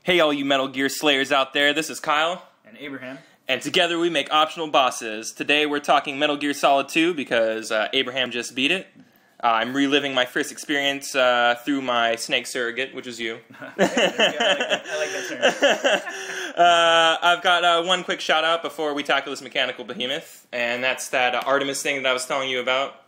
Hey all you Metal Gear Slayers out there, this is Kyle. And Abraham. And together we make optional bosses. Today we're talking Metal Gear Solid 2 because Abraham just beat it. I'm reliving my first experience through my snake surrogate, which is you. I like that term. I've got one quick shout out before we tackle this mechanical behemoth, and that's that Artemis thing that I was telling you about.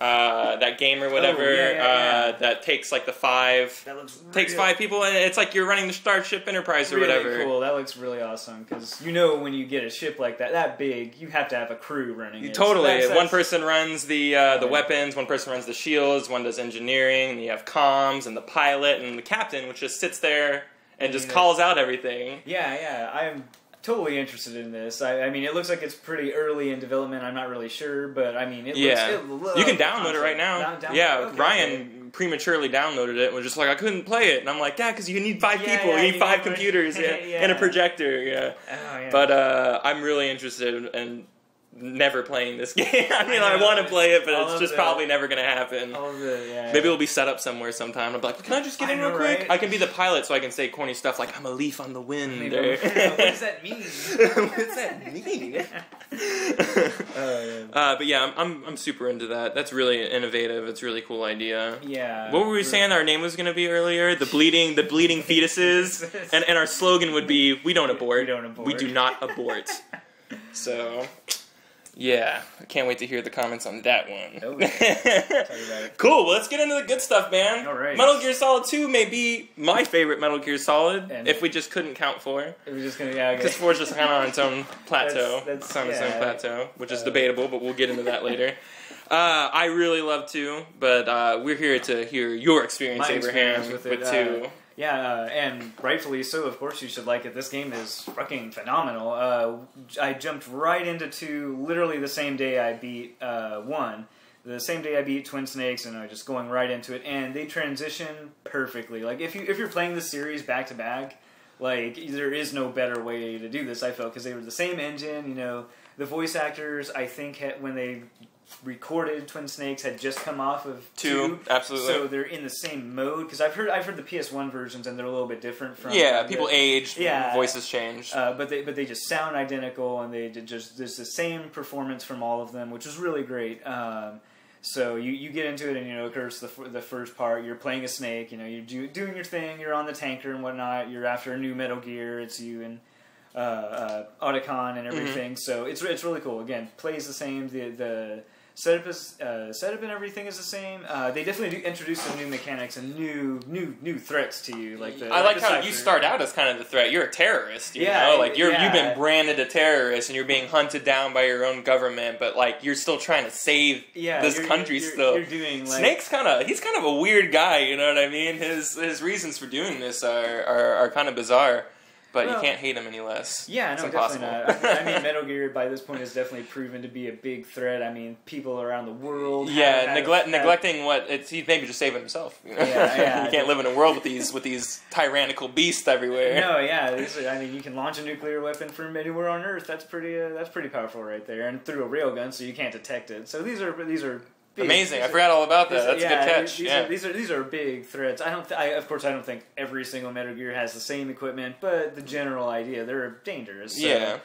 That game or whatever that takes like takes 5 people, and it's like you're running the Starship Enterprise or whatever. Really cool. That looks really awesome because you know when you get a ship like that big, you have to have a crew running it. Totally. So one person runs the weapons, one person runs the shields, one does engineering, and you have comms and the pilot and the captain, which just sits there and just calls out everything. Yeah. I'm totally interested in this. I mean, it looks like it's pretty early in development. I'm not really sure, but I mean, you can download it right now. Okay, Ryan prematurely downloaded it and was just like, I couldn't play it. And I'm like, yeah, because you need 5 people. You need 5 computers and a projector. Yeah. Oh, yeah. But I'm really interested in never playing this game. I want to play it, but it's just probably never going to happen. Maybe it'll be set up somewhere sometime. I'll be like, can I just get in real quick? Right? I can be the pilot so I can say corny stuff like, I'm a leaf on the wind. What does that mean? What does that mean? But yeah, I'm super into that. That's really innovative. It's a really cool idea. Yeah. What were we saying our name was going to be earlier? The bleeding fetuses. and our slogan would be, we don't abort. We do not abort. So... yeah, I can't wait to hear the comments on that one. Okay. Cool, well, let's get into the good stuff, man. All right. Metal Gear Solid 2 may be my favorite Metal Gear Solid, if we just couldn't count 4. If we're just going to, because 4 is just kind of on its own plateau. It's on its own plateau, which is debatable, but we'll get into that later. I really love 2, but we're here to hear your experience, Abraham, with 2. Yeah, and rightfully so, of course you should like it. This game is fucking phenomenal. I jumped right into 2 literally the same day I beat 1. The same day I beat Twin Snakes, and I was just going right into it. And they transition perfectly. Like, if you're playing the series back-to-back, like, there is no better way to do this, I felt, because they were the same engine, you know. The voice actors, I think, when they recorded Twin Snakes had just come off of 2. Absolutely. So they're in the same mode because I've heard the PS1 versions and they're a little bit different from people age, voices change. But they just sound identical and there's the same performance from all of them, which is really great. So you get into it and of course the first part you're playing a snake, you're doing your thing, you're on the tanker and whatnot, you're after a new Metal Gear, it's you and Otacon and everything, so it's really cool. Again, plays the same. The setup and everything is the same. They definitely do introduce some new mechanics and new threats to you. I like how you start out as kind of the threat. You're a terrorist, you know? Like you've been branded a terrorist and you're being hunted down by your own government, but like you're still trying to save this country still. You're doing Snake's he's kind of a weird guy, you know what I mean? His reasons for doing this are kind of bizarre. But you can't hate him any less. Yeah, it's definitely not. I mean, Metal Gear by this point has definitely proven to be a big threat. I mean, people around the world. Yeah, neglecting he's maybe just saving himself. You can't live in a world with these tyrannical beasts everywhere. No, I mean, you can launch a nuclear weapon from anywhere on Earth. That's pretty powerful right there, and through a railgun, so you can't detect it. So these are big. Amazing! I forgot all about that. That's a good catch. These are big threats. Of course, I don't think every single Metal Gear has the same equipment, but the general idea, they're dangerous. So,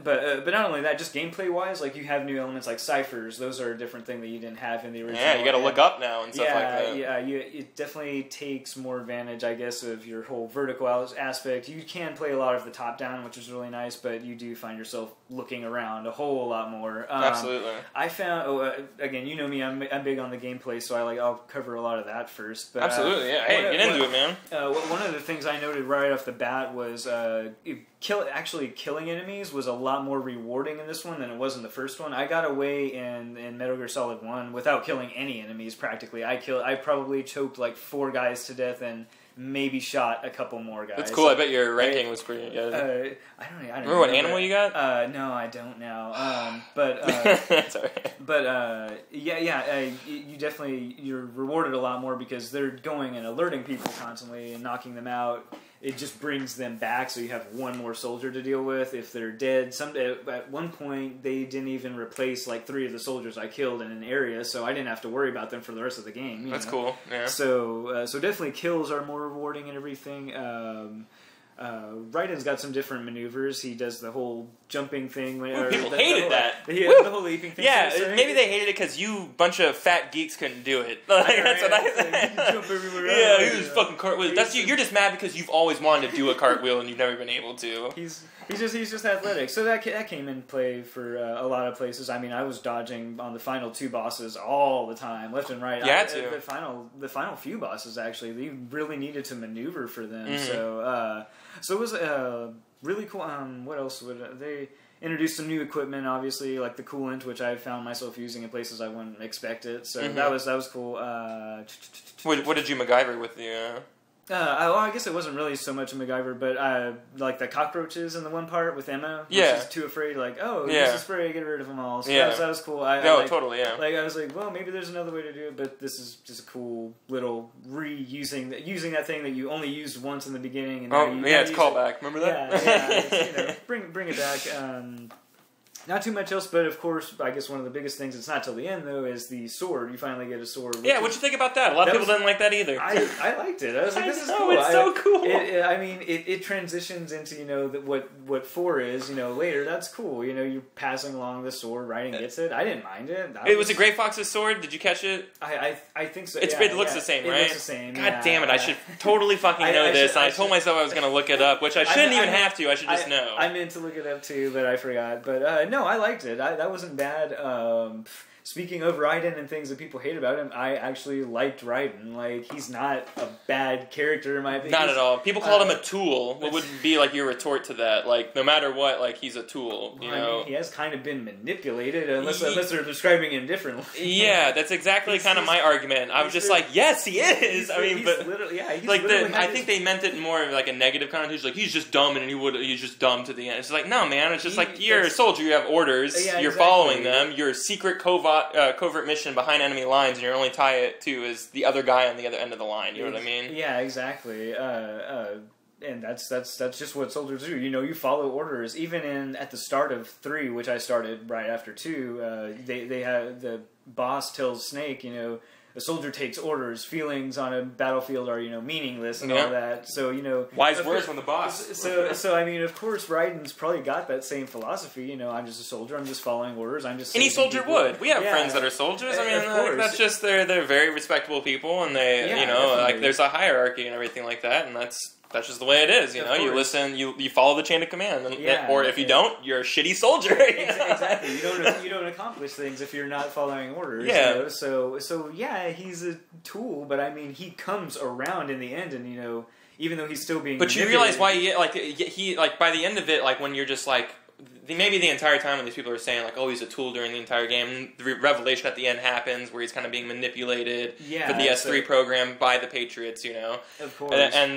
But not only that, just gameplay wise, like you have new elements like ciphers. Those are a different thing that you didn't have in the original. Yeah, you got to look up now and stuff like that. Yeah, it definitely takes more advantage, I guess, of your whole vertical aspect. You can play a lot of the top down, which is really nice, but you do find yourself looking around a whole lot more. Absolutely. I found again, you know me, I'm big on the gameplay, so I'll cover a lot of that first. But, absolutely, yeah. Hey, get into it, man. One of the things I noted right off the bat was killing enemies was a lot more rewarding in this one than it was in the first one. I got away in Metal Gear Solid 1 without killing any enemies practically. I probably choked like 4 guys to death and maybe shot a couple more guys. That's cool. I bet your ranking was pretty good. I don't remember what animal you got? No, I don't now. But that's all right. But you're rewarded a lot more because they're going and alerting people constantly and knocking them out. It just brings them back, so you have one more soldier to deal with. If they're dead, at one point they didn't even replace like 3 of the soldiers I killed in an area, so I didn't have to worry about them for the rest of the game. That's cool. Yeah. So definitely kills are more rewarding and everything. Raiden's got some different maneuvers. He does the whole jumping thing. People hated that. The whole leaping thing. Yeah, maybe they hated it because you bunch of fat geeks couldn't do it. That's what I said. Jump everywhere. Yeah, he was fucking cartwheel. You're just mad because you've always wanted to do a cartwheel and you've never been able to. He's just athletic. So that came in play for a lot of places. I mean, I was dodging on the final 2 bosses all the time, left and right. Yeah, the final few bosses actually, they really needed to maneuver for them. Mm-hmm. So it was really cool. What else would they introduced some new equipment? Obviously, like the coolant, which I found myself using in places I wouldn't expect it. So that was cool. What did you MacGyver with the? I guess it wasn't really so much a MacGyver, but like the cockroaches in the one part with Emma. Yeah. She's too afraid, like, use the spray, get rid of them all. So yeah. that was cool. Totally, yeah. Like, I was like, well, maybe there's another way to do it, but this is just a cool little using that thing that you only used once in the beginning. And it's callback. Remember that? Yeah, bring it back. Not too much else, but of course, I guess one of the biggest things, it's not till the end, though, is the sword. You finally get a sword. Yeah, what'd you think about that? A lot of people didn't like that either. I liked it. I was like, this is cool. It's so cool. It transitions into, what 4 is, later. That's cool. You're passing along the sword, Raiden gets it. I didn't mind it. It was a Grey Fox's sword? Did you catch it? I think so. It looks the same, right? It looks the same. God damn it, I should totally fucking know this. I told myself I was going to look it up, which I shouldn't even have to. I should just know. I meant to look it up too, but I forgot. But no, I liked it. That wasn't bad. Speaking of Raiden and things that people hate about him, I actually liked Raiden. Like, he's not a bad character in my opinion. Not at all. People called him a tool. What would be like your retort to that? Like, no matter what, like, he's a tool. You know? I mean, he has kind of been manipulated, unless they're describing him differently. Yeah, that's exactly kind of my argument. I was just like, yes, he is. I think they meant it more of like a negative connotation. Like, he's just dumb, and he's just dumb to the end. It's like, no, man. It's just like you're a soldier. You have orders. Yeah, you're following them. You're a secret covert mission behind enemy lines, and your only tie it to is the other guy on the other end of the line. You know what I mean? Yeah, exactly. And that's just what soldiers do. You follow orders. Even at the start of 3, which I started right after 2, they have the boss tells Snake, a soldier takes orders. Feelings on a battlefield are, meaningless and all that. So, wise words from the boss. So I mean, of course, Raiden's probably got that same philosophy. I'm just a soldier. I'm just following orders. I'm just any soldier people. Would. We have friends that are soldiers. I mean, that's just they're very respectable people, and they like there's a hierarchy and everything like that, and that's just the way it is, You listen, you follow the chain of command, or if you don't, you're a shitty soldier. Exactly. You don't accomplish things if you're not following orders. Yeah. So yeah, he's a tool, but I mean, he comes around in the end, and even though he's still being. But you realize why he by the end of it, like when you're just like. Maybe the entire time when these people are saying like, oh, he's a tool during the entire game, the revelation at the end happens where he's kind of being manipulated for the S3 program by the Patriots, Of course. And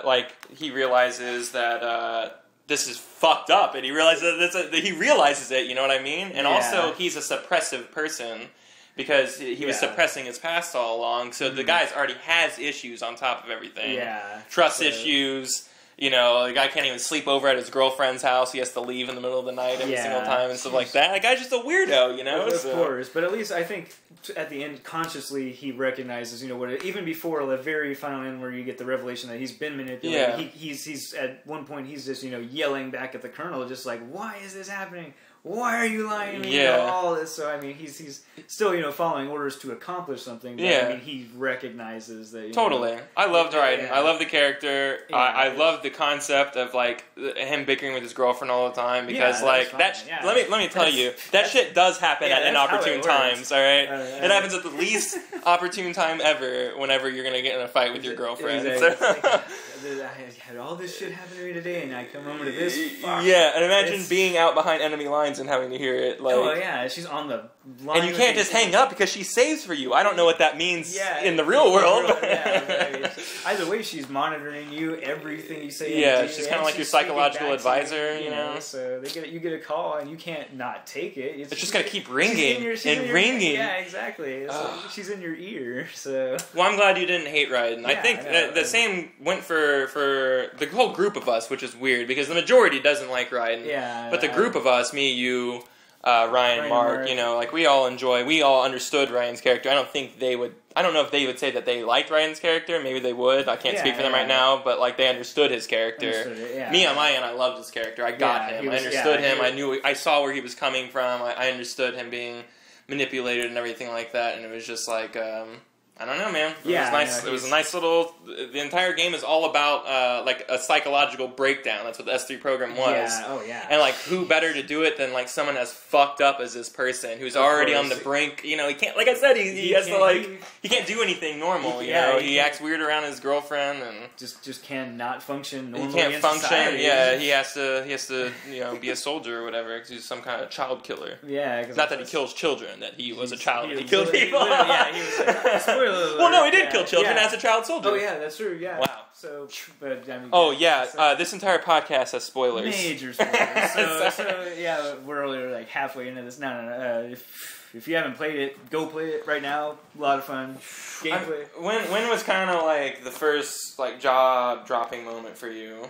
like he realizes that this is fucked up, and he realizes it. You know what I mean? And also he's a suppressive person because he was suppressing his past all along. So the guy's already has issues on top of everything. Yeah. Trust issues. The guy can't even sleep over at his girlfriend's house. He has to leave in the middle of the night every single time and stuff like that. The guy's just a weirdo, Of course. But at least I think at the end, consciously, he recognizes, even before the very final end where you get the revelation that he's been manipulated, he's at one point, he's just, yelling back at the colonel, just like, why is this happening? Why are you lying to me? All this. So, I mean, he's still, following orders to accomplish something. But, I mean, he recognizes that. Totally. I loved Raiden. Yeah. I love the character. Yeah, I love the concept of, like, him bickering with his girlfriend all the time. Because, let me tell you, that shit does happen at inopportune times, all right? It happens at the least opportune time ever whenever you're going to get in a fight with your girlfriend. Exactly. I had all this shit happen to me today, and I come home to this. Fuck. Yeah, and imagine being out behind enemy lines and having to hear it. Like, oh yeah, she's on the line. And you can't just hang up because she saves for you. I don't know what that means in the real world. Either way, she's monitoring you, everything you say. Yeah, she's kind of like your psychological advisor, you know. So you get a call, and you can't not take it. It's just gonna keep ringing and ringing. Yeah, exactly. So she's in your ear. So. Well, I'm glad you didn't hate Raiden. I think the same went for the whole group of us, which is weird because the majority doesn't like Raiden. Yeah. But the group of us, me, you, Ryan Mark, you know, like we all understood Ryan's character. I don't know if they would say that they liked Ryan's character. Maybe they would. I can't speak for them right now, but like they understood his character. Me on my end, I loved his character. I got him. I understood him. I saw where he was coming from. I understood him being manipulated and everything like that, and it was just like I don't know, man. It was nice. It was a nice little. The entire game is all about like a psychological breakdown. That's what the S3 program was. Yeah. Oh yeah. And like, who better to do it than like someone as fucked up as this person who's already on the brink? You know, he can't. Like I said, he has to like. He can't do anything normal. You know, he acts weird around his girlfriend and just cannot function normally. He can't function. Society. Yeah, he has to you know be a soldier or whatever because he's some kind of child killer. Yeah. Not that he kills children. That he was a child. He killed people. Yeah. He was like, well, no, he did kill children as a child soldier. Oh yeah, that's true. Yeah. Wow. So, but I mean. Oh yeah, this entire podcast has spoilers. Major spoilers. So yeah, we're only like halfway into this. No. If you haven't played it, go play it right now. A lot of fun. Gameplay. When was kind of like the first like jaw dropping moment for you?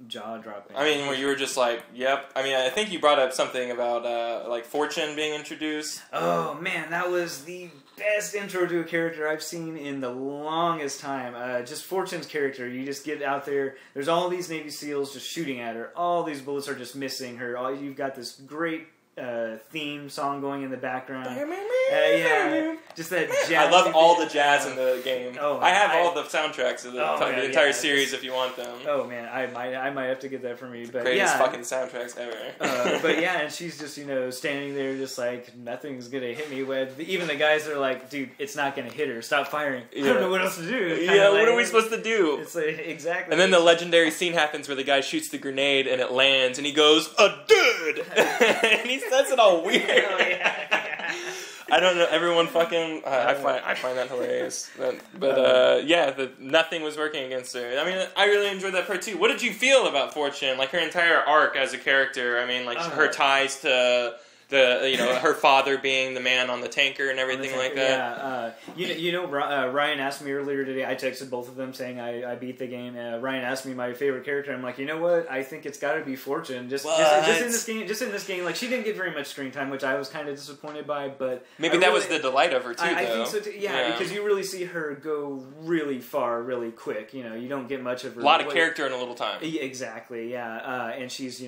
Jaw dropping. I mean, where you were just like, "Yep." I mean, I think you brought up something about like Fortune being introduced. Oh man, that was the best intro to a character I've seen in the longest time. Just Fortune's character. You just get out there. There's all these Navy SEALs just shooting at her. All these bullets are just missing her. You've got this great theme song going in the background. Yeah, just that jazz. I love all the jazz in the game. Oh, I have all the soundtracks of the entire series if you want them. Oh man, I might have to get that for me. But greatest fucking soundtracks ever. But yeah, and she's just standing there, just like nothing's gonna hit me. Even the guys are like, dude, it's not gonna hit her. Stop firing. I don't know what else to do. Yeah, what are we supposed to do? It's like exactly. And then the legendary scene happens where the guy shoots the grenade and it lands, and he goes, "A dude," and he says it all weird. Oh, yeah. I don't know. Everyone fucking. I find that hilarious. But nothing was working against her. I mean, I really enjoyed that part too. What did you feel about Fortune? Like her entire arc as a character. I mean, like her ties to her father being the man on the tanker and everything like that. Yeah. Ryan asked me earlier today. I texted both of them saying I beat the game. Ryan asked me my favorite character. I'm like, you know what? I think it's got to be Fortune. Just in this game, like she didn't get very much screen time, which I was kind of disappointed by. But maybe that was the delight of her too. I think so too. Yeah, because you really see her go really far, really quick. You know, you don't get much of her. A lot of character in a little time. Exactly. Yeah, and she's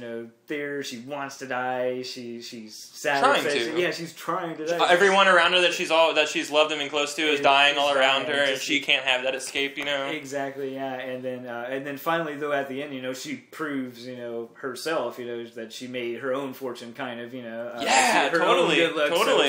there. She wants to die. She's sad. Trying to. Yeah, she's trying to die. Everyone around her that she's loved and been close to is dying all around her, and she can't have that escape. Exactly. Yeah, and then finally though at the end, she proves herself, that she made her own fortune, kind of. Totally.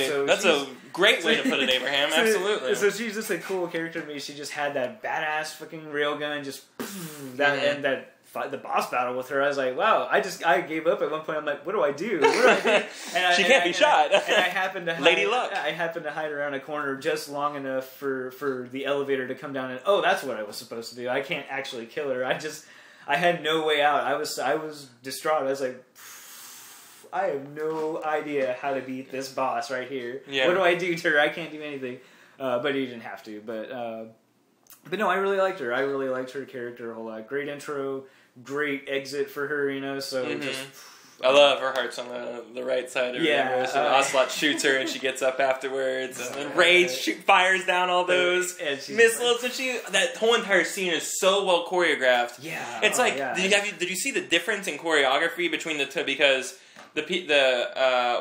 So that's a great way to put it, Abraham. Absolutely. So she's just a cool character to me. She just had that badass fucking railgun, just and that. The boss battle with her, I was like, wow, I gave up at one point. I'm like, what do I do? And she can't be shot. And I happened to Lady Luck. I happened to hide around a corner just long enough for the elevator to come down, and that's what I was supposed to do. I can't actually kill her. I had no way out. I was distraught. I was like, I have no idea how to beat this boss right here. Yeah. What do I do to her? I can't do anything. But he didn't have to. But no, I really liked her. I really liked her character a whole lot. Great intro, great exit for her, so just... I love her heart's on the right side of her. So Ocelot shoots her and she gets up afterwards. And then Rage fires down all those missiles. And that whole entire scene is so well choreographed. Yeah. It's did you see the difference in choreography between the two? Because...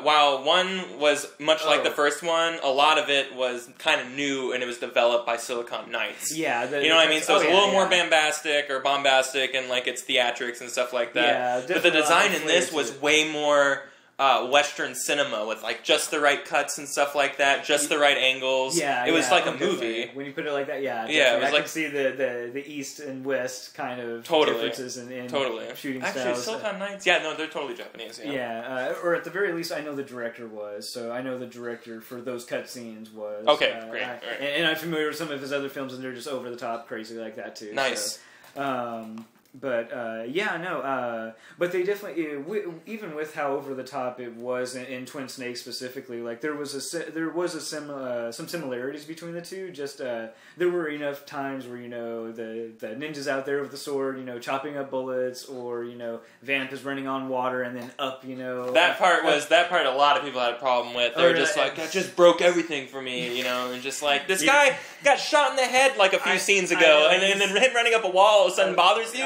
while one was much like the first one, a lot of it was kind of new and it was developed by Silicon Knights. Yeah, you know what I mean. So it's a little more bombastic and like its theatrics and stuff like that. Yeah, but the design in this was way more Western cinema with like just the right cuts and stuff like that, just the right angles. Yeah, it was like a movie. When you put it like that, it was I can see the East and West kind of differences in shooting styles. Actually, Silicon Knights, they're totally Japanese. Yeah, or at the very least, I know the director was. So I know the director for those cut scenes was. Okay, great. And I'm familiar with some of his other films, and they're just over the top crazy like that too. Nice. So, But but they definitely, even with how over the top it was in Twin Snakes specifically, like there was some similarities between the two. Just there were enough times where the ninja's out there with the sword, chopping up bullets, or Vamp is running on water and then up, That part a lot of people had a problem with. They were just like, that just broke everything for me, and just like this guy got shot in the head like a few scenes ago, and then him running up a wall all of a sudden bothers you.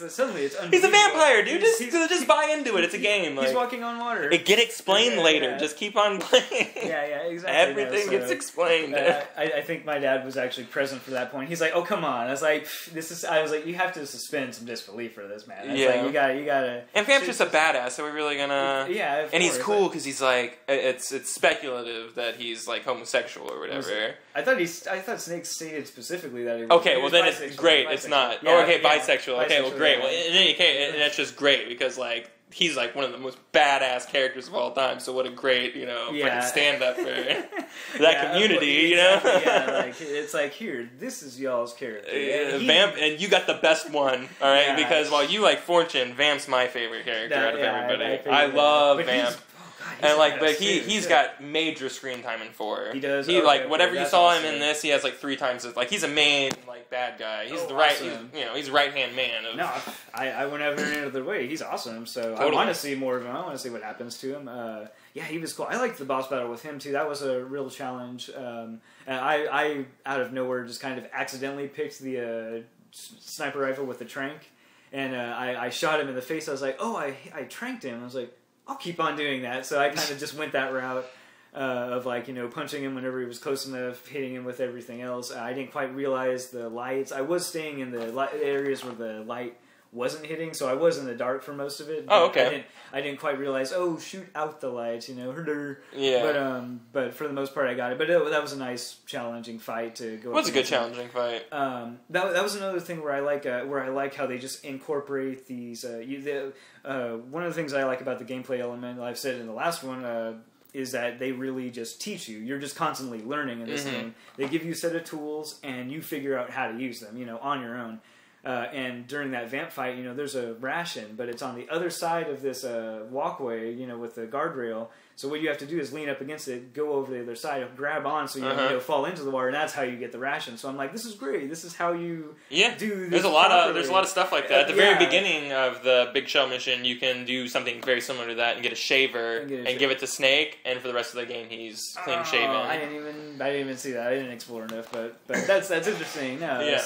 Suddenly it's he's a vampire, dude. Just buy into it. It's a game. He's walking on water. It get explained later. Yeah. Just keep on playing. Yeah, exactly. Everything gets explained. I think my dad was actually present for that point. He's like, "Oh, come on!" I was like, you have to suspend some disbelief for this, man." Like, you gotta. And Vamp's just a badass. So we're really gonna. Yeah, and he's cool because he's like, it's speculative that he's like homosexual or whatever. I thought Snake stated specifically that he was. Okay, well then it's great. It's not. Yeah, okay, bisexual. Okay, well great. Well, in any case, that's just great because like he's like one of the most badass characters of all time. So what a great fucking stand up for that community. Like it's like, here, this is y'all's character. Vamp, and you got the best one. All right, because while you like Fortune, Vamp's my favorite character out of everybody. I love Vamp. But he's got major screen time in 4. He does. Whatever you saw him in this, he has like 3 times as he's a main bad guy. He's he's right hand man. I went over any other way. He's awesome. So totally. I want to see more of him. I want to see what happens to him. He was cool. I liked the boss battle with him too. That was a real challenge. And I out of nowhere just kind of accidentally picked the sniper rifle with the trank, and I shot him in the face. I was like, I tranked him. I was like, I'll keep on doing that. So I kind of just went that route of punching him whenever he was close enough, hitting him with everything else. I didn't quite realize the lights. I was staying in the areas where the light wasn't hitting, so I was in the dark for most of it. Oh, okay. I didn't quite realize, shoot out the lights, Yeah. But for the most part, I got it. But that was a nice, challenging fight to go. It was a good challenging fight. That was another thing where I like how they just incorporate these. One of the things I like about the gameplay element, I've said in the last one, is that they really just teach you. You're just constantly learning in this thing. They give you a set of tools, and you figure out how to use them, on your own. And during that Vamp fight, there's a ration, but it's on the other side of this walkway, with the guardrail. So what you have to do is lean up against it, go over the other side, grab on so you don't fall into the water, and that's how you get the ration. So I'm like, this is great. This is how you do this. There's a lot of stuff like that. At the very beginning of the Big Shell mission, you can do something very similar to that and get a shaver and give it to Snake, and for the rest of the game, he's clean shaven. I didn't even see that. I didn't explore enough, but that's interesting. No,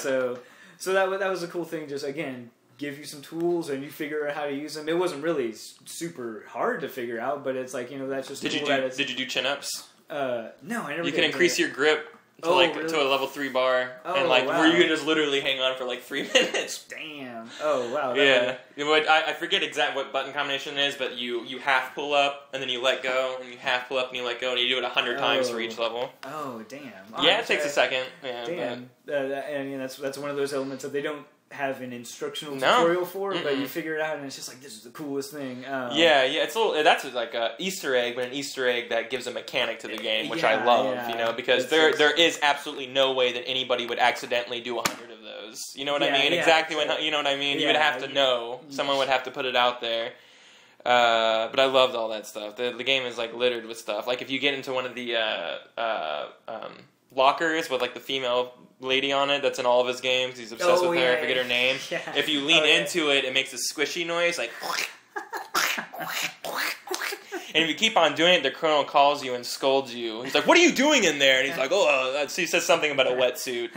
So that was a cool thing. Just again, give you some tools and you figure out how to use them. It wasn't really super hard to figure out, but it's like that's just. Did you do chin ups? No, I never. You can increase your grip to to a level 3 bar, and where you can just literally hang on for 3 minutes. Damn. Oh wow. I forget exactly what button combination it is, but you half pull up and then you let go, and you half pull up and you let go, and you do it 100 times for each level. Oh damn. It takes a second. Yeah, damn. And that's one of those elements that they don't have an instructional tutorial for, but you figure it out, and it's just this is the coolest thing. It's a little. That's like a Easter egg, but an Easter egg that gives a mechanic to the game, which I love. Because there is absolutely no way that anybody would accidentally do 100 of those. You know what I mean? Exactly when you know what I mean. You would have to know. Someone would have to put it out there. But I loved all that stuff. The game is littered with stuff. If you get into one of the lockers with the female lady on it that's in all of his games, he's obsessed with her. I forget her name. If you lean into it, it makes a squishy noise and if you keep on doing it, the colonel calls you and scolds you. He's like, "What are you doing in there?" And he's like, "Oh," he says something about a wetsuit.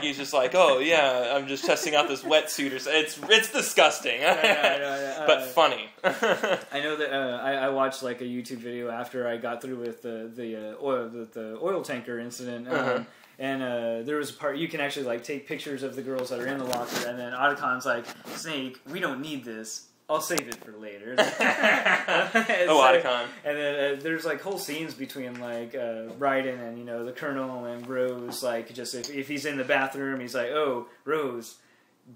He's just like, "Oh yeah, I'm just testing out this wetsuit." It's disgusting, but funny. I know that I watched a YouTube video after I got through with the oil tanker incident. And there was a part you can actually take pictures of the girls that are in the locker, and then Otacon's like, "Snake, we don't need this. I'll save it for later." Otacon. And then there's whole scenes between Raiden and the Colonel and Rose. Just if he's in the bathroom, he's like, "Oh, Rose,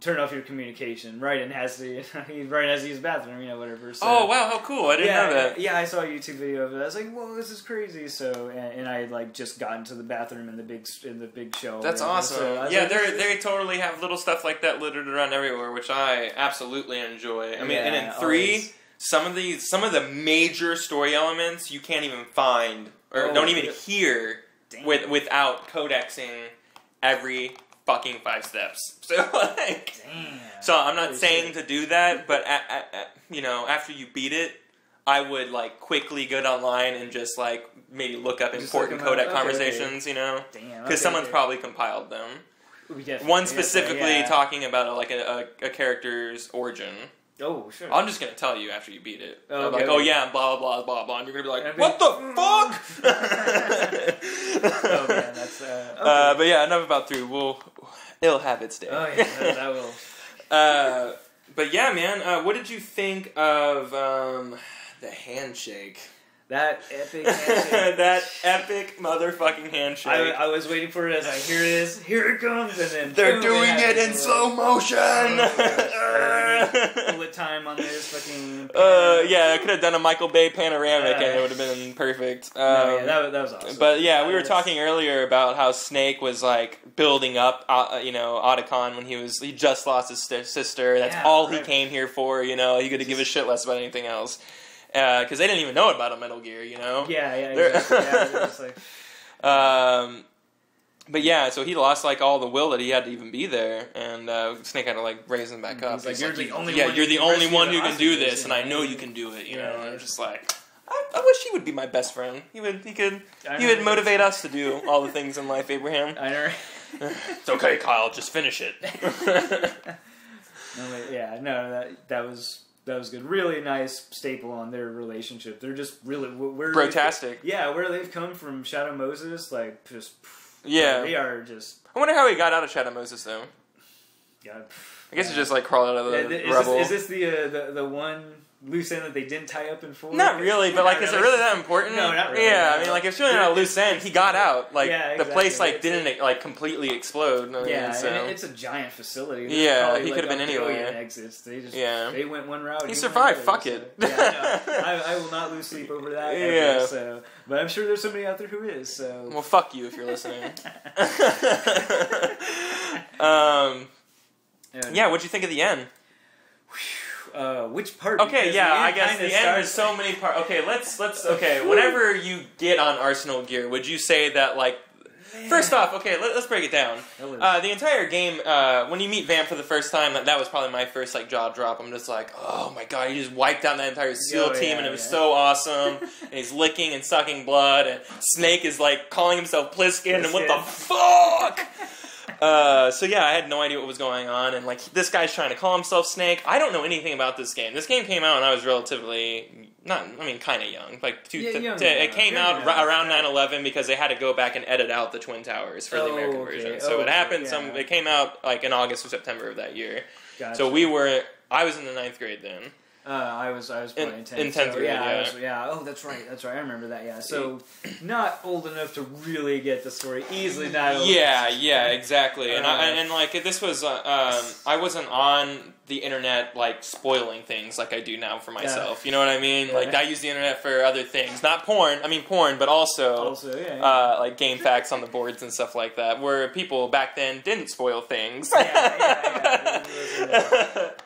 turn off your communication. Raiden has to use the bathroom, whatever. So, oh wow, how cool! I didn't know that. Yeah, I saw a YouTube video of it. I was like, whoa, this is crazy. So, and I had like just gotten to the bathroom in the big show. That's awesome. So they totally have little stuff like that littered around everywhere, which I absolutely enjoy. I mean, and in 3, some of the major story elements you can't even find or don't even hear without codexing every fucking 5 steps. So like, so I'm not saying to do that, but after you beat it, I would like quickly go online and just like maybe look up important codec conversations, because someone's probably compiled them. One specifically talking about a character's origin. Oh, sure. I'm just gonna tell you after you beat it. Oh yeah, blah blah blah blah blah, and you're gonna be like, "What the fuck?" Oh man, that's but yeah, enough about 3. It'll have its day. Oh yeah, that will. But yeah, man, what did you think of the handshake? That epic handshake. That epic motherfucking handshake. I was waiting for it as I hear it is. Here it comes, and then they're doing it in slow motion. Bullet time on this fucking. Yeah, I could have done a Michael Bay panoramic, and it would have been perfect. That was awesome. But yeah, we were talking earlier about how Snake was like building up, Otacon when he just lost his sister. That's all he came here for. He could give a shit less about anything else. Because they didn't even know about a Metal Gear, Yeah, exactly. They're just like... But yeah, so he lost like all the will that he had to even be there, and Snake had to like raise him back up. He's like, you're the only one who can do this, and I know you can do it. And I'm just like, I wish he would be my best friend. He would motivate us to do all the things in life, Abraham. I know. It's okay, Kyle. Just finish it. That was good. Really nice staple on their relationship. They're just really... Brotastic. Where they've come from Shadow Moses, like, just... Yeah. They are just... I wonder how he got out of Shadow Moses, though. Yeah. I guess he just, like, crawled out of the rubble. Is this the one loose end that they didn't tie up in full? Not really, but, like, is it really that important? No, not really. Yeah, I mean, like, if it's really not a loose end, he got out. Like, the place, like, didn't, like, completely explode. And it's a giant facility. He could have been anywhere. Exits. They went one route. He survived, fuck it. I will not lose sleep over that ever, so... But I'm sure there's somebody out there who is, so... Well, fuck you if you're listening. What'd you think of the end? Which part? Okay, I guess the end is so many parts. Okay, let's. Okay, whenever you get on Arsenal gear, would you say that like? First off, okay, let's break it down. The entire game, when you meet Vamp for the first time, that was probably my first like jaw drop. I'm just like, oh my god, he just wiped out that entire SEAL team, and it was so awesome. And he's licking and sucking blood, and Snake is like calling himself Pliskin, and what the fuck? I had no idea what was going on, and like this guy's trying to call himself Snake. I don't know anything about this game. This game came out when I was relatively kind of young. Like it came out around 9/11 because they had to go back and edit out the Twin Towers for the American version. So it happened. It came out like in August or September of that year. Gotcha. So I was in the 9th grade then. I was probably in 10th. In 10th grade, Oh, that's right. I remember that, yeah. So, not old enough to really get the story. Easily not old Yeah, exactly. And like, this was, I wasn't on the internet, like, spoiling things like I do now for myself. You know what I mean? Yeah. Like, I use the internet for other things. Not porn. I mean, porn, but also like, game facts on the boards and stuff like that, where people back then didn't spoil things. Yeah.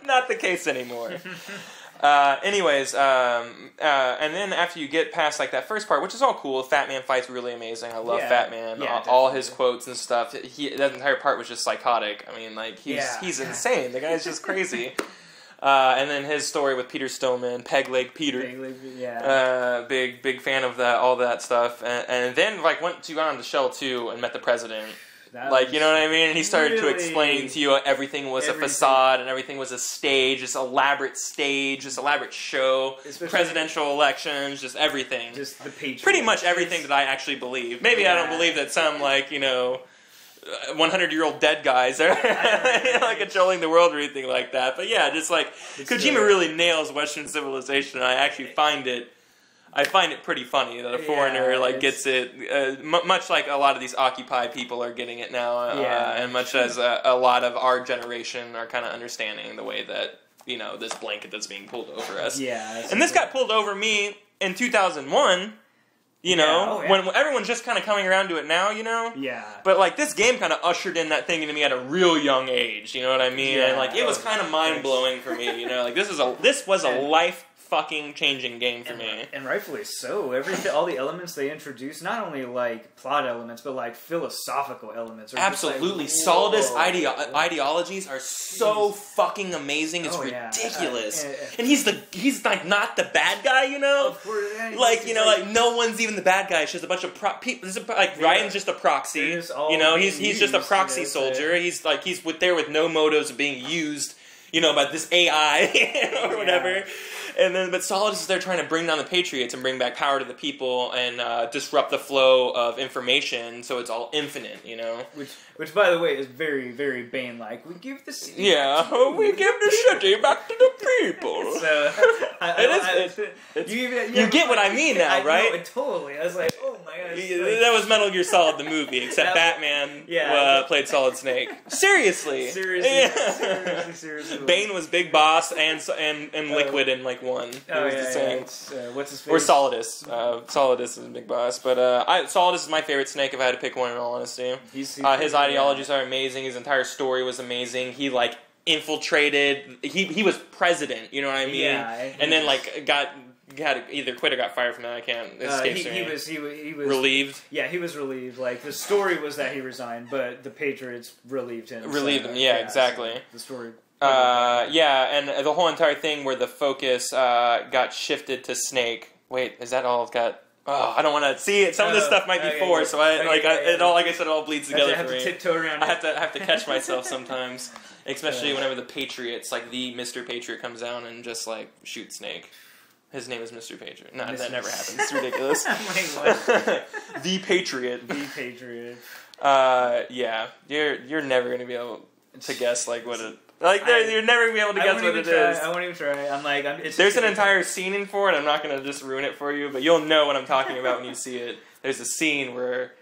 Not the case anymore. And then after you get past like that first part, which is all cool, Fat Man fight's really amazing. I love Fat Man. All his quotes and stuff. That entire part was just psychotic. I mean, like he's insane. The guy's just crazy. And then his story with Peter Stillman, Peg Leg Peter. Big fan of that, all that stuff. And then like went on to Shell 2 and met the president. You know what I mean? And he started to explain to you everything was a facade and everything was a stage, this elaborate show, presidential elections, just everything. Just the Patriots. Pretty much everything that I actually believe. Maybe I don't believe that some, 100-year-old dead guys are like controlling the world or anything like that. But yeah, just like Kojima really nails Western civilization, and I actually find it I find it pretty funny that a foreigner gets it, much like a lot of these Occupy people are getting it now, and much as a lot of our generation are kind of understanding the way that, this blanket that's being pulled over us. Yeah. And this got pulled over me in 2001. When everyone's just kind of coming around to it now, Yeah. But, this game kind of ushered in that thing into me at a real young age, you know what I mean? Yeah. And, it was kind of mind-blowing for me, this was a life-fucking-changing game for me. And rightfully so. All the elements they introduced, not only, plot elements, but, philosophical elements. Absolutely. Solidus ideologies are so fucking amazing, it's ridiculous. And he's not the bad guy, Of course, no one's even the bad guy. It's just a bunch of people. Ryan's just a proxy. He's just a proxy soldier. He's there with no motives of being used, by this AI or whatever. But Solidus is there trying to bring down the Patriots and bring back power to the people and disrupt the flow of information, so it's all infinite, Which, by the way, is very, very Bane-like. We give the city we give the city back to the people. So, you get what I mean now, right? No, totally. I was like, oh my gosh. That was Metal Gear Solid the movie, except Batman played Solid Snake. Seriously. Seriously. Bane was Big Boss and Liquid in one. It was the same. What's his face? Or Solidus. Solidus is Big Boss, but Solidus is my favorite Snake if I had to pick one. In all honesty, his ideologies are amazing. His entire story was amazing. He infiltrated. He was president. You know what I mean? Yeah. And then had either quit or got fired from that. I can't. It escapes me. He was relieved. Yeah, he was relieved. The story was that he resigned, but the Patriots relieved him. Yeah, exactly. So the story. And the whole entire thing where the focus got shifted to Snake. Wait, is that all it's got? Oh, I don't want to see it. Some of this stuff might be so it all bleeds together for me. I have to tiptoe around. I have to catch myself sometimes, especially whenever the Patriots, the Mr. Patriot, comes down and just shoots Snake. His name is Mr. Patriot. No, that never happens. It's ridiculous. The Patriot. The Patriot. You're never gonna be able to guess what it. You're never gonna be able to guess what it is. I won't even try. There's an entire scene in for it. I'm not gonna just ruin it for you, but you'll know what I'm talking about when you see it. There's a scene where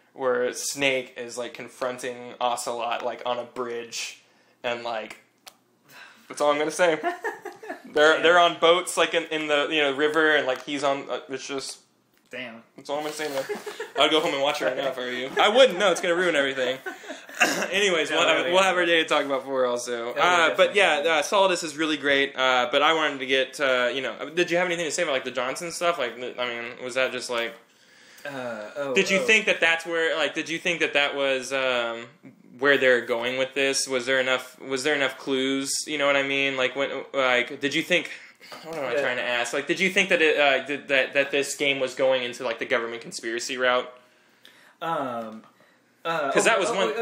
Snake is confronting Ocelot on a bridge, and that's all I'm gonna say. They're on boats in the river, and he's on. It's just. Damn. That's all I'm gonna say. I'd go home and watch it right now if I were you. I wouldn't. No, it's gonna ruin everything. Anyways, we'll have our day to talk about 4 also. Solidus is really great. But I wanted to get did you have anything to say about the Johnson stuff? Was that just did you think that that's where did you think that was where they're going with this? Was there enough clues? You know what I mean? Did you think? What am I trying to ask? Did you think that that this game was going into the government conspiracy route? Because that was one.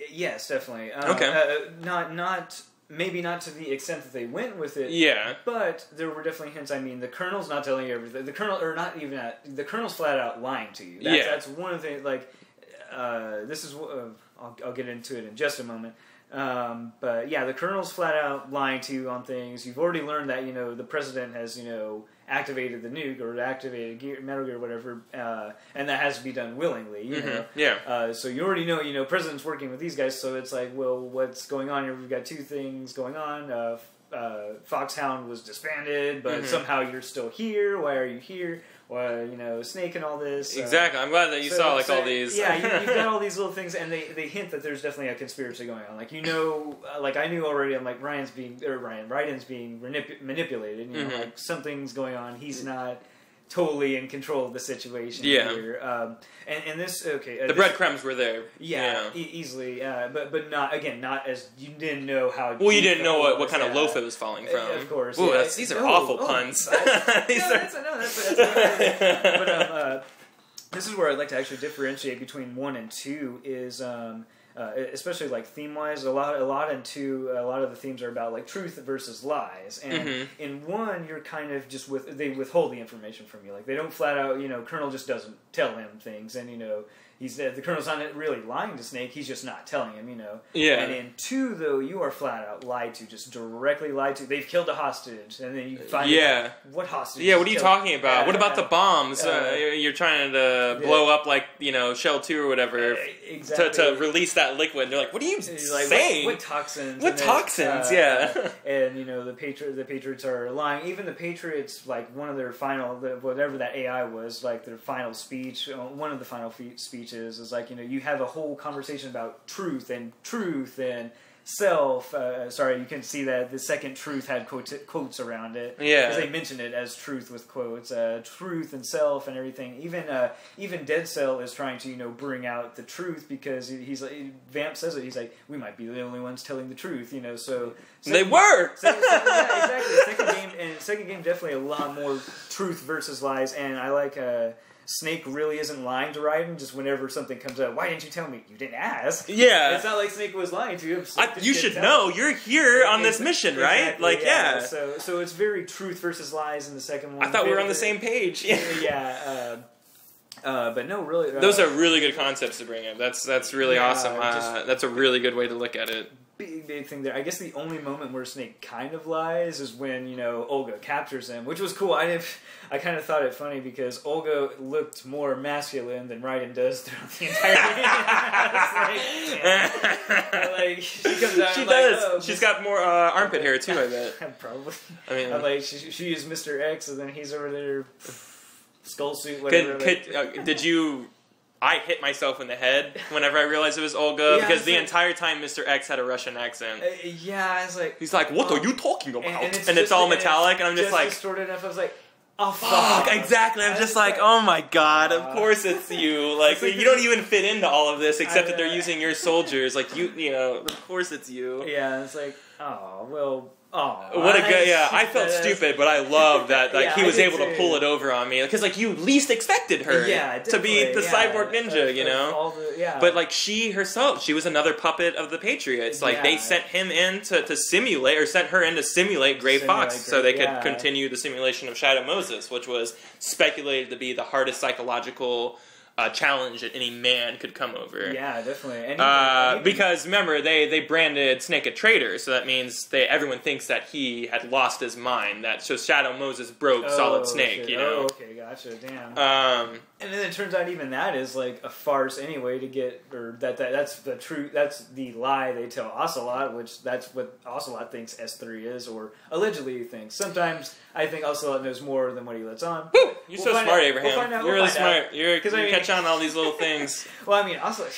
Yes, definitely. Okay. Maybe not to the extent that they went with it. Yeah. But there were definitely hints. I mean, the Colonel's not telling you everything. The Colonel's flat out lying to you. That's one of the this is. I'll get into it in just a moment. But yeah, the Colonel's flat out lying to you on things. You've already learned that the president has activated the nuke or activated Metal Gear or whatever, and that has to be done willingly. You know, yeah. So you already know president's working with these guys. So it's well, what's going on here? We've got two things going on. Foxhound was disbanded, but somehow you're still here. Why are you here? Well, Snake and all this. Exactly. I'm glad that you saw all these. Yeah, you've got all these little things, and they hint that there's definitely a conspiracy going on. I knew already. I'm Raiden's being manipulated. Something's going on. He's not totally in control of the situation here. And this the breadcrumbs were there. Easily. But not as you didn't know how. Well, you didn't know what kind of loaf it was falling from. Of course. Ooh, these are awful puns. That's but this is where I'd like to actually differentiate between 1 and 2 is. Especially theme wise, a lot in 2, a lot of the themes are about truth versus lies, and in 1 you're kind of they withhold the information from you. They don't flat out, Colonel just doesn't tell him things, and the Colonel's not really lying to Snake. He's just not telling him, Yeah. And in 2, though, you are flat out lied to, just directly lied to. They've killed a hostage, and then you find out what hostage. Yeah, what are you talking about? What about the bombs? You're trying to blow up like Shell 2 or whatever to release that liquid. And they're like, what are you saying? What toxins? What toxins? And the Patriots are lying. Even the Patriots, like one of their final, whatever that AI was, like their final speech. One of the final speeches is like you have a whole conversation about truth and self. Sorry, you can see that the second truth had quotes around it. Yeah, because they mentioned it as truth with quotes, truth and self and everything. Even Dead Cell is trying to bring out the truth because he's like, Vamp says it. He's like, we might be the only ones telling the truth. So they were. Yeah, exactly. Second game definitely a lot more truth versus lies, and I like. Snake really isn't lying to Raiden, just whenever something comes up. Why didn't you tell me? You didn't ask. Yeah. It's not like Snake was lying to you. You should know. You're here on this mission, right? Exactly, So it's very truth versus lies in the second one. I thought we were on the same page. Yeah. But no, really. Those are really good concepts to bring up. That's really awesome. That's a really good way to look at it. Big thing there. I guess the only moment where Snake kind of lies is when Olga captures him, which was cool. I kind of thought it funny because Olga looked more masculine than Raiden does throughout the entire game. She comes out. She does. Oh, she's got more armpit hair too. I bet. Probably. I mean, I'm like she is Mr. X, and then he's over there, skull suit. Whatever. Did you? I hit myself in the head whenever I realized it was Olga because the entire time Mr. X had a Russian accent. I was like, he's like, "What are you talking about?" And it's all metallic, and I'm just like, distorted enough. I was like, "Oh fuck!" Exactly. I'm just like, "Oh my god! Of course it's you! Like you don't even fit into all of this except that they're using your soldiers. Like of course it's you." Yeah, it's like, oh well. Oh, what a good! Yeah, I felt stupid, but I love that he was able to pull it over on me because you least expected her to be the cyborg ninja, But she herself, she was another puppet of the Patriots. They sent him in to simulate, or sent her in to simulate Gray Fox, so they could continue the simulation of Shadow Moses, which was speculated to be the hardest psychological challenge that any man could come over. Yeah, definitely. Because remember, they branded Snake a traitor, so that means everyone thinks that he had lost his mind. So Shadow Moses broke Solid Snake. Shit. Oh, okay, gotcha. Damn. And then it turns out even that is like a farce anyway to get, or that's the truth. That's the lie they tell Ocelot, which that's what Ocelot thinks S3 is, or allegedly thinks. Sometimes I think Ocelot knows more than what he lets on. Woo! You're so smart, Abraham. You're really smart. You catch on all these little things. Well, I mean, Ocelot.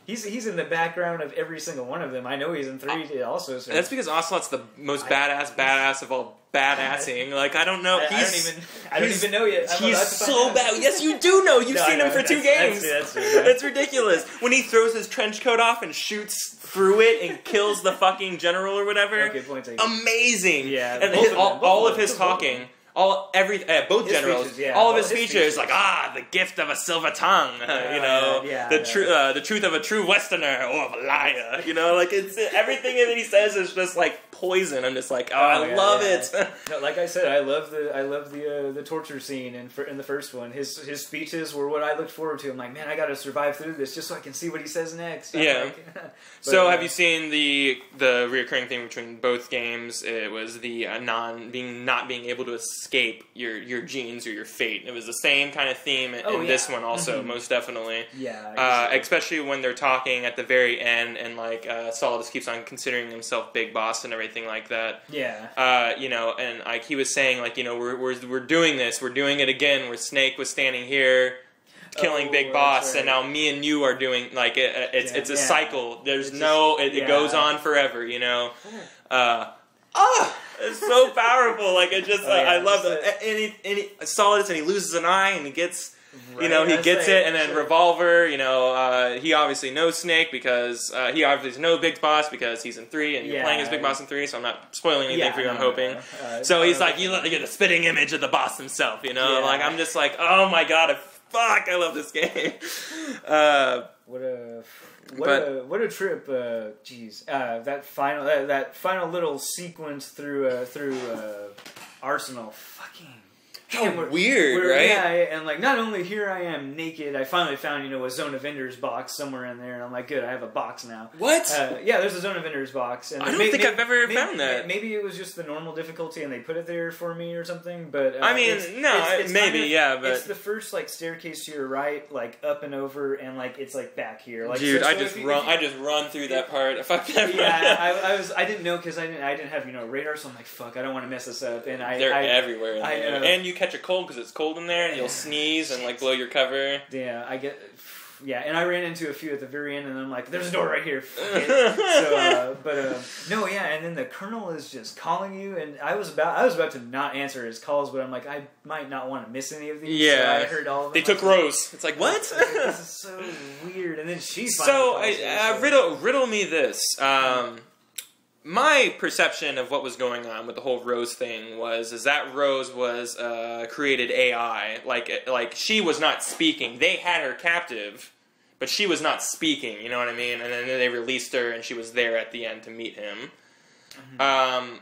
He's in the background of every single one of them. I know he's in 3 also. So. That's because Ocelot's the most badass of all badassing. I don't know. I don't even know yet. He's so bad. Yes, you do know. You've seen him for 2 games. That's ridiculous. When he throws his trench coat off and shoots through it and kills the fucking general or whatever. Okay, point taken. Amazing. Yeah. And all of his talking. Both generals, speeches, all of his speeches, the gift of a silver tongue, the truth of a true Westerner or of a liar, it's everything that he says is just poison. I'm just like, I love it. No, like I said, I love the torture scene in the first one. His speeches were what I looked forward to. I'm like, man, I got to survive through this just so I can see what he says next. So have you seen the reoccurring theme between both games? It was the not being able to escape your genes or your fate. It was the same kind of theme in this one also, most definitely. Yeah. Especially when they're talking at the very end and Saul just keeps on considering himself big boss and everything like that. Yeah. And he was saying we're doing this, we're doing it again, where Snake was standing here killing Big Boss, and now me and you are doing it's a cycle. There's it goes on forever, it's so powerful. I love it. And Solid, and he loses an eye, and he gets, he gets it, and then Revolver, he obviously knows Snake because he obviously knows Big Boss because he's in 3, and you're playing as Big Boss in 3, so I'm not spoiling anything for you. I'm hoping. So he's you get the spitting image of the boss himself. I'm just oh my god, I love this game. What a trip! Jeez, that final little sequence through Arsenal, fucking How weird, right? Yeah, and like not only here I am naked, I finally found a Zone of Enders box somewhere in there, and I'm like, good, I have a box now. What? Yeah, there's a Zone of Enders box. And I don't think I've ever found that. Maybe it was just the normal difficulty, and they put it there for me or something. But I mean, it's maybe, but it's the first like staircase to your right, like up and over, and like it's like back here. Like, dude, I just run through that part. If I've never, I didn't know because I didn't have radar, so I'm like, fuck, I don't want to mess this up. And they're everywhere in there. And you catch a cold because it's cold in there, and you'll sneeze and like blow your cover. Yeah, and I ran into a few at the very end, and I'm like, "There's a door right here." And then the colonel is just calling you, and I was about to not answer his calls, but I'm like, I might not want to miss any of these. Yeah, so I heard all of them. They took Rose. It's like, what? This is so weird. And then she's riddle me this. My perception of what was going on with the whole Rose thing is that Rose was created AI. Like she was not speaking. They had her captive, but she was not speaking. You know what I mean? And then they released her, and she was there at the end to meet him. Mm-hmm.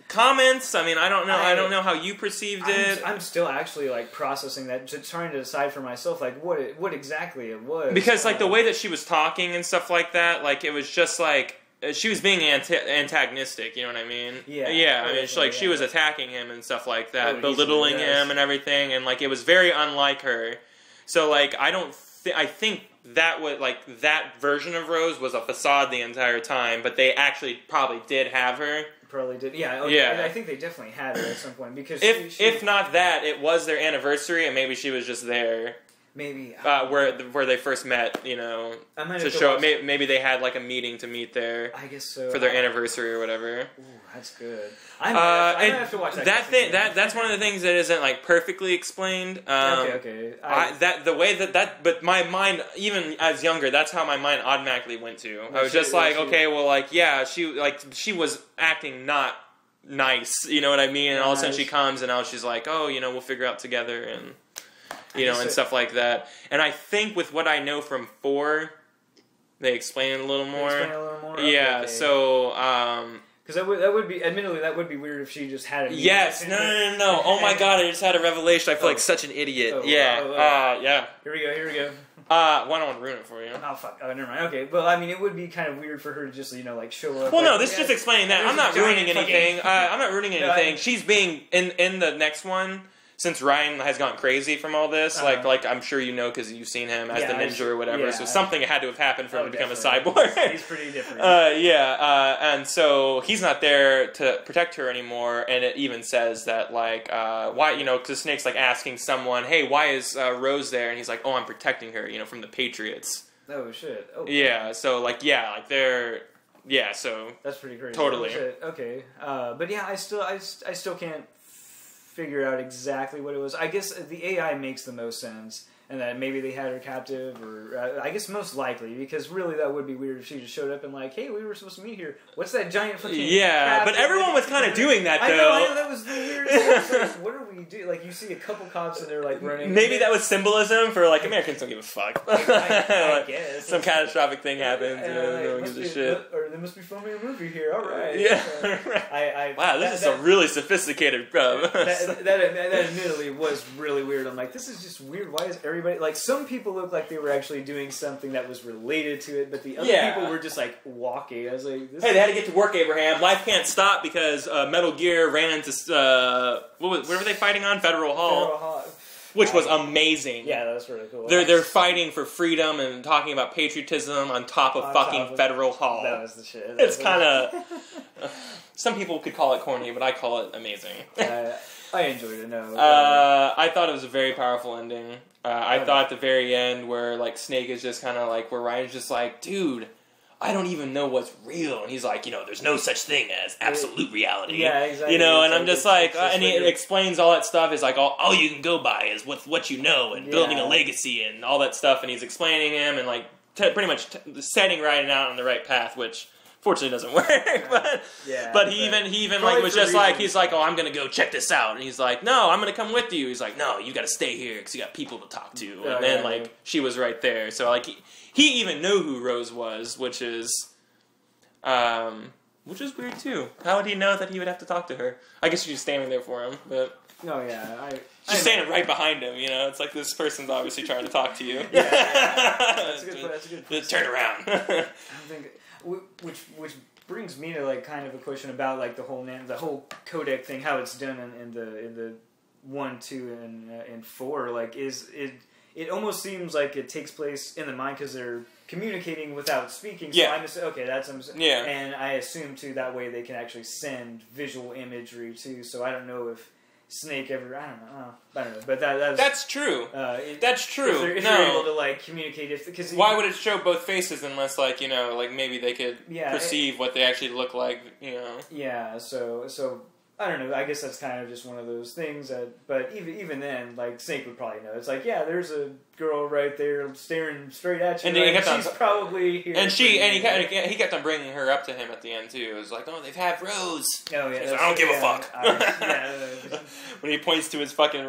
Comments? I mean, I don't know. I don't know how you perceived it. I'm still actually like processing that, just trying to decide for myself, like what exactly it was. Because like the way that she was talking and stuff like that, like it was just like. She was being antagonistic, you know what I mean? Yeah. Yeah, I mean, she was attacking him and stuff like that, belittling him and everything, and, like, it was very unlike her. So, like, I think that was, like, that version of Rose was a facade the entire time, but they actually probably did have her. Probably did, yeah. I think they definitely had her at some point, because if not that, it was their anniversary, and maybe she was just there. Maybe where they first met, to show. Maybe they had like a meeting to meet there. I guess so for their anniversary or whatever. Ooh, that's good. I'm gonna have to watch that. That's one of the things that isn't like perfectly explained. Okay. But my mind, even as younger, that's how my mind automatically went to. I was just like, okay, well, like, yeah, she was acting not nice, you know what I mean? And all of a sudden she comes and now she's like, oh, we'll figure out together and. And stuff like that. And I think with what I know from 4, they explain it a little more. Yeah, okay. So... Because that would be, admittedly, that would be weird if she just had a... Yes, no. Oh my god, I just had a revelation. I feel like such an idiot. Yeah. Here we go. Why don't I want to ruin it for you? Oh, fuck. Oh, never mind. Okay, well, I mean, it would be kind of weird for her to just, like, show up. Well, no, this is just explaining that. I'm not ruining anything. I'm not ruining anything. She's being, in the next one... Since Ryan has gone crazy from all this, like I'm sure you know because you've seen him as the ninja or whatever, so something had to have happened for him to become a cyborg. He's pretty different. And so he's not there to protect her anymore, and it even says that, like, why, because Snake's, like, asking someone, hey, why is Rose there? And he's like, oh, I'm protecting her, from the Patriots. Oh, shit. Oh, yeah, so, like, they're... Yeah, so... That's pretty crazy. Totally. Oh, shit. Okay. But yeah, I still can't figure out exactly what it was. I guess the AI makes the most sense, and that maybe they had her captive, or I guess most likely, because really that would be weird if she just showed up and like, hey, we were supposed to meet here. What's that giant fucking crab? But everyone was kind of doing that, though. I know, that was the weirdest thing. What are we doing? Like, you see a couple cops and they're like running. Maybe that was symbolism for like, Americans don't give a fuck. I guess. Some catastrophic thing happens, no one gives a shit. Or they must be filming a movie here, alright. Yeah. Wow, this is a really sophisticated that admittedly was really weird. I'm like, this is just weird. Why is everybody... Like, some people looked like they were actually doing something that was related to it, but the other people were just, like, walking. I was like... Hey, they had to get to work, Abraham. Life can't stop because Metal Gear ran into... what were they fighting on? Federal Hall. Which was amazing. Yeah, that was really cool. They're fighting for freedom and talking about patriotism on top of Federal Hall. That was the shit. It's kind of... Some people could call it corny, but I call it amazing. I enjoyed it, no. I thought it was a very powerful ending. I thought at the very end where, like, Snake is just kind of like, where Ryan's just like, dude, I don't even know what's real. And he's like, there's no such thing as absolute reality. Yeah, exactly. And I'm just like, and he explains all that stuff is like, all you can go by is what you know and building a legacy and all that stuff. And he's explaining him and, like, pretty much setting Ryan out on the right path, which... Fortunately, doesn't work, but he even like was just like he's like, oh, I'm gonna go check this out, and he's like, no, I'm gonna come with you. He's like, no, you got to stay here because you got people to talk to, and then she was right there, so like he even knew who Rose was, which is, one Which is weird too. How would he know that he would have to talk to her? I guess she's just standing there for him, but... Oh, yeah. She's standing right behind him, you know? It's like this person's obviously trying to talk to you. Yeah. That's a good point. Just turn around. I think... Which brings me to, like, kind of a question about, like, the whole codec thing, how it's done in the 1, 2, and 4. Like, it almost seems like it takes place in the mind because they're communicating without speaking. So I'm just, okay, that's... Yeah. And I assume, too, that way they can actually send visual imagery, too. So I don't know if Snake ever... I don't know. But that's true. That's true. If you're able to, like, communicate... Why would it show both faces unless, like, you know, like, maybe they could perceive what they actually look like, you know? Yeah, so I don't know. I guess that's kind of just one of those things. But even then, like, Snake would probably know. It's like, yeah, there's a girl right there staring straight at you. And she's probably here. And he kept on bringing her up to him at the end too. It was like, oh, they've had Rose. Oh yeah, like, I don't give a fuck. When he points to his fucking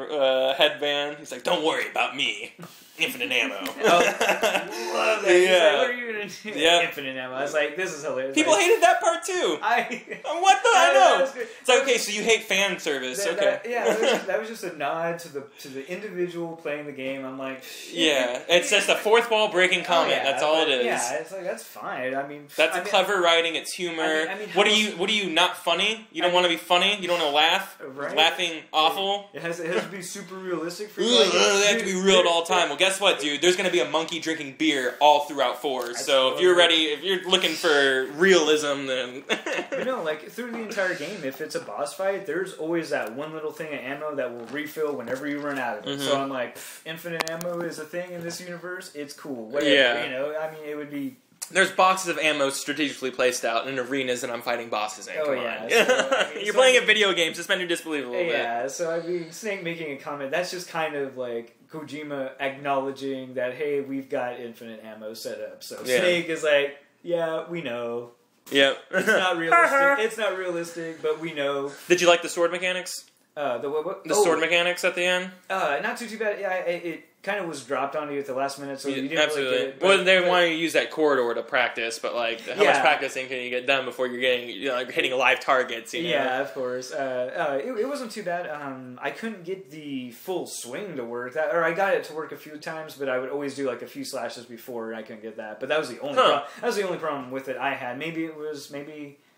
headband, he's like, don't worry about me. Infinite ammo. Love that. Like, what are you gonna do? Yeah. Infinite ammo. I was like, this is hilarious. People hated that part too. What the? I know. It's like, okay, so you hate fan service. That was just a nod to the individual playing the game. I'm like, yeah, it's just a fourth wall breaking comment. That's all it is. Yeah, it's like that's fine. I mean, that's clever writing. It's humor. What are you not funny? You don't want to be funny. You don't want to laugh. Right? Laughing awful. It has to be super realistic for you. They have to be real at all time. Well, guess what, dude? There's going to be a monkey drinking beer all throughout 4. So if you're ready, if you're looking for realism, then... But no, like, through the entire game, if it's a boss fight, there's always that one little thing of ammo that will refill whenever you run out of it. Mm-hmm. So I'm like, infinite ammo is a thing in this universe. It's cool. Whatever, you know? I mean, it would be... There's boxes of ammo strategically placed out in arenas, and I'm fighting bosses in. Come on. So, you're playing a video game. Suspend your disbelief a little bit. Yeah, so I mean, Snake making a comment, that's just kind of like Kojima acknowledging that, hey, we've got infinite ammo set up. So Snake is like, yeah, we know. Yep. It's not realistic. It's not realistic, but we know. Did you like the sword mechanics? The sword mechanics at the end? Not too bad. Yeah, it kind of was dropped on you at the last minute, so you didn't really get it. Well, they want you to use that corridor to practice, but like, how much practicing can you get done before you're getting, like, hitting live targets? You know? Yeah, of course. It wasn't too bad. I couldn't get the full swing to work, or I got it to work a few times, but I would always do like a few slashes before, and I couldn't get that. But that was the only that was the only problem with it I had. Maybe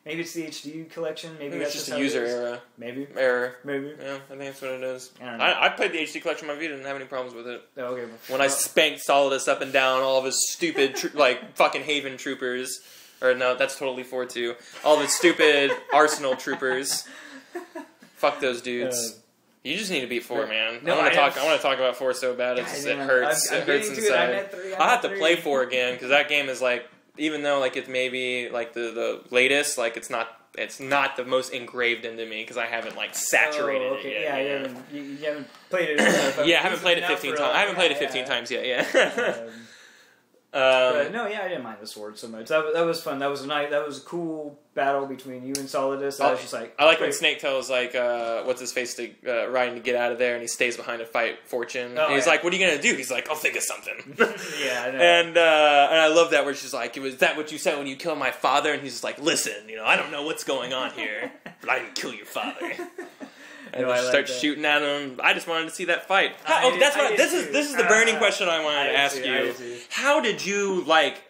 it's the HD collection. Maybe that's just a user error. Maybe. Error. Maybe. Yeah, I think that's what it is. I don't know. I played the HD collection on my Vita and didn't have any problems with it. Oh, okay. When I spanked Solidus up and down all of his stupid, like, fucking Haven troopers. Or no, that's totally 4-2. All the stupid Arsenal troopers. Fuck those dudes. You just need to beat 4, man. No, I want to talk about 4 so bad. It hurts. It hurts inside. I'll have to play 4 again, because that game is like... Even though, like, it's maybe, like, the latest, like, it's not the most engraved into me, because I haven't, like, saturated it yet. Yeah, you haven't played it enough. Yeah, I haven't played it 15 times. I haven't played it 15 times yet, yeah. But no, I didn't mind the sword so much. That was fun. That was a cool battle between you and Solidus. I was just like, I like when Snake tells like what's his face to Ryan to get out of there, and he stays behind to fight Fortune. And he's like, "What are you gonna do?" He's like, "I'll think of something." Yeah, I know. And I love that where she's like, "Was that what you said when you killed my father?" And he's just like, "Listen, I don't know what's going on here, but I didn't kill your father." And start shooting at him. I just wanted to see that fight. This is the burning question I wanted to ask you. How did you like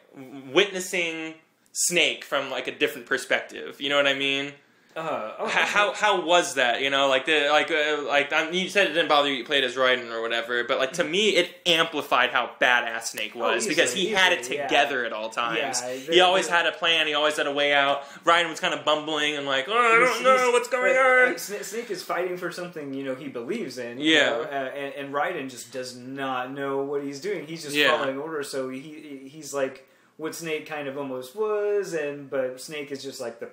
witnessing Snake from like a different perspective? You know what I mean? How was that? You said it didn't bother you played as Raiden or whatever, but like to me it amplified how badass Snake was because he had it together at all times. He always had a plan. He always had a way out. Raiden was kind of bumbling and like, I don't know what's going on. Snake is fighting for something he believes in. And Raiden just does not know what he's doing. He's just following orders. So he's like what Snake kind of almost was, but Snake is just like the.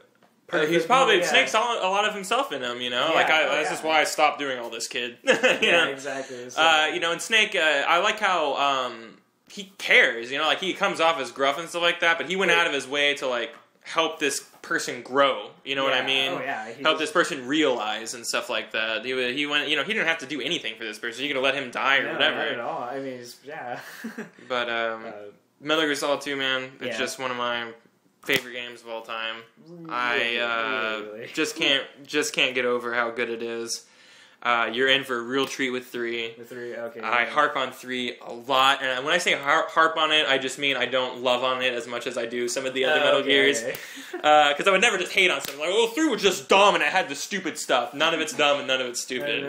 He's probably Snake's a lot of himself in him, That's just why I stopped doing all this, kid. Exactly. So, and Snake, I like how he cares. Like he comes off as gruff and stuff like that, but he went out of his way to like help this person grow. You know what I mean? Oh yeah. Help this person realize and stuff like that. He went. He didn't have to do anything for this person. You could have let him die or whatever. Not at all. I mean, But Metal Gear Solid 2, man, it's just one of my favorite games of all time. Really? I just can't get over how good it is. You're in for a real treat with 3. With 3, okay. I harp on 3 a lot, and when I say harp on it, I just mean I don't love on it as much as I do some of the other Metal Gears. Because I would never just hate on something like, 3 was just dumb and it had the stupid stuff. None of it's dumb and none of it's stupid.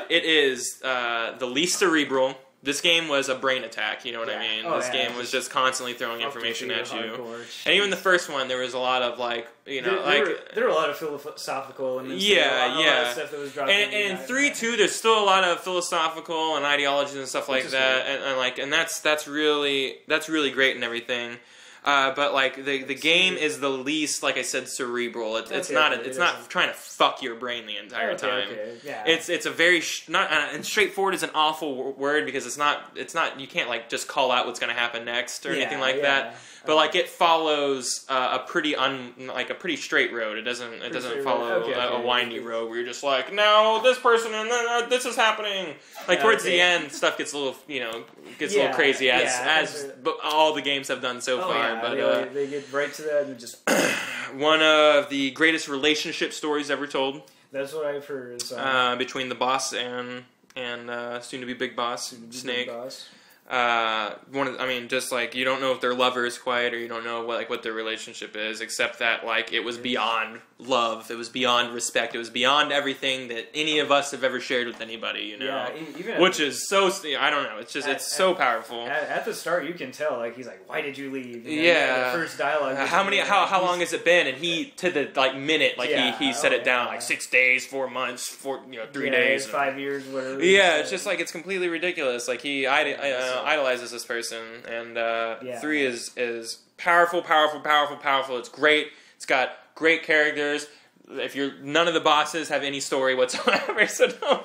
It is the least cerebral. This game was a brain attack, you know what I mean? This game was just constantly throwing information at you. And even the first one, there was a lot of, like, you know, there were a lot of philosophical elements. Yeah. A lot of stuff that was dropped and in 3 too, there's still a lot of philosophical and ideologies and stuff like that, and that's really great and everything. But like the game is the least, like I said, cerebral. It's not trying to fuck your brain the entire time. Yeah. It's a very and straightforward is an awful word because it's not you can't like just call out what's going to happen next or anything like that. But like it follows a pretty straight road. It doesn't follow a windy road where you're just like, no, this person and then this is happening. Like towards the end, stuff gets a little a little crazy as all the games have done so far. But they get right to that and just one of the greatest relationship stories ever told. That's what I've heard. Between the boss and soon to be big boss Snake. Just like you don't know if they're lovers quite, or you don't know what their relationship is, except that like it was beyond love, it was beyond respect, it was beyond everything that any of us have ever shared with anybody, you know. Which is so, I don't know, it's just it's so powerful. At the start, you can tell like he's like, "Why did you leave?" You know, yeah. The first dialogue. How long has it been? And he to the like minute he set it down like 6 days, 4 months, 3 days, 5 years, whatever. Yeah, it's just like it's completely ridiculous. Like he idolizes this person, and 3 is powerful. It's great. It's got great characters. None of the bosses have any story whatsoever, so don't.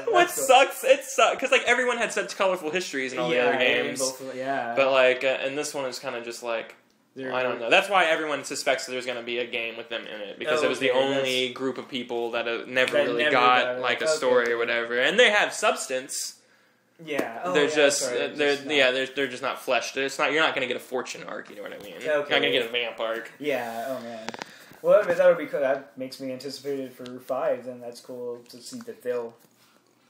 What sucks? It sucks because like everyone had such colorful histories in all the other games. But like, and this one is kind of just like. I don't know. That's why everyone suspects that there's going to be a game with them in it, because it was the only group of people that never really got like a story or whatever, and they have substance. Yeah, they're just not fleshed. It's not. You're not going to get a fortune arc. You know what I mean? You're not going to get a vamp arc. Yeah. Oh man. Well, that would be cool. That makes me anticipated for 5. Then that's cool to see that they'll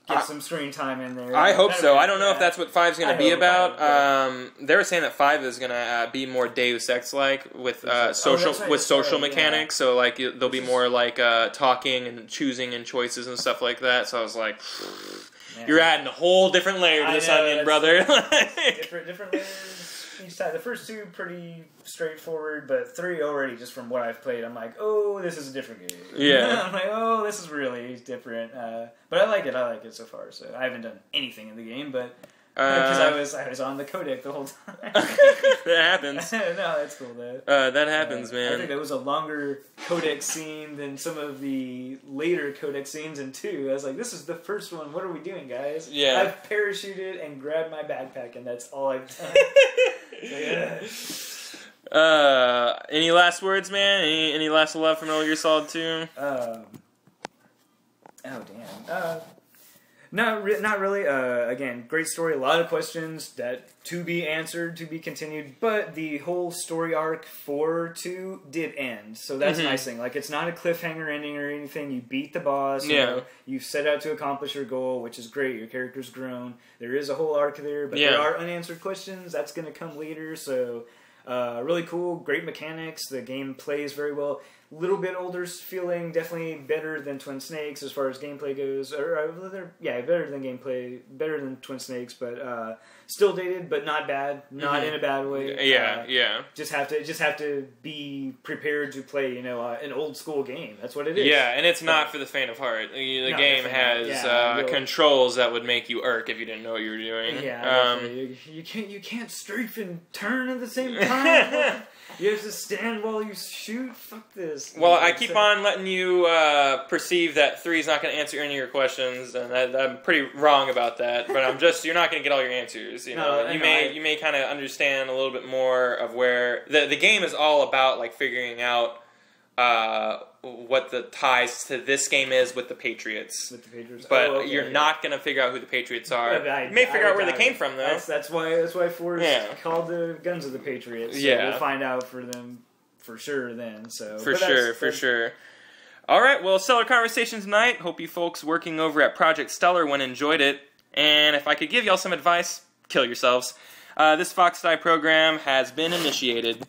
get some screen time in there. I hope so. I don't know if that's what 5's going to be about. They were saying that 5 is going to be more Deus Ex-like with social mechanics. So like there'll be more like talking and choosing and choices and stuff like that. So I was like. You're adding a whole different layer to this onion, brother. different layers each time. The first 2 pretty straightforward, but 3 already, just from what I've played, I'm like, oh, this is a different game. Yeah. I'm like, oh, this is really different. But I like it so far. So I haven't done anything in the game, but because I was on the codec the whole time. That happens. No, that's cool though. That happens, man. I think that was a longer codec scene than some of the later codec scenes in 2. I was like, this is the first one. What are we doing, guys? Yeah. I've parachuted and grabbed my backpack, and that's all I've done. Any last words, man? Any last love from Metal Gear Solid 2? Oh damn. Not really. Again, great story. A lot of questions that to be answered, to be continued. But the whole story arc for 2 did end, so that's a nice thing. Like it's not a cliffhanger ending or anything. You beat the boss. You know, you set out to accomplish your goal, which is great. Your character's grown. There is a whole arc there, but there are unanswered questions. That's going to come later. So really cool. Great mechanics. The game plays very well. Little bit older feeling, definitely better than Twin Snakes as far as gameplay goes. Better than Twin Snakes, but still dated, but not bad, not in a bad way. Just have to be prepared to play, an old school game. That's what it is. Yeah, and it's not for the faint of heart. The game has controls that would make you irk if you didn't know what you were doing. Yeah, you can't strafe and turn at the same time. You have to stand while you shoot. Fuck this. Well, I keep on letting you perceive that 3 is not going to answer any of your questions, and I'm pretty wrong about that. But you're not going to get all your answers. You may kind of understand a little bit more of where the game is all about, like figuring out what the ties to this game is with the Patriots. With the Patriots, but you're not going to figure out who the Patriots are. You may figure out where they came from, though. That's why Forrest called the guns of the Patriots. So we'll find out for them for sure then. So for sure. All right, well, stellar conversation tonight. Hope you folks working over at Project Stellar enjoyed it. And if I could give y'all some advice, kill yourselves. This Fox Die program has been initiated.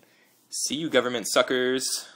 See you, government suckers.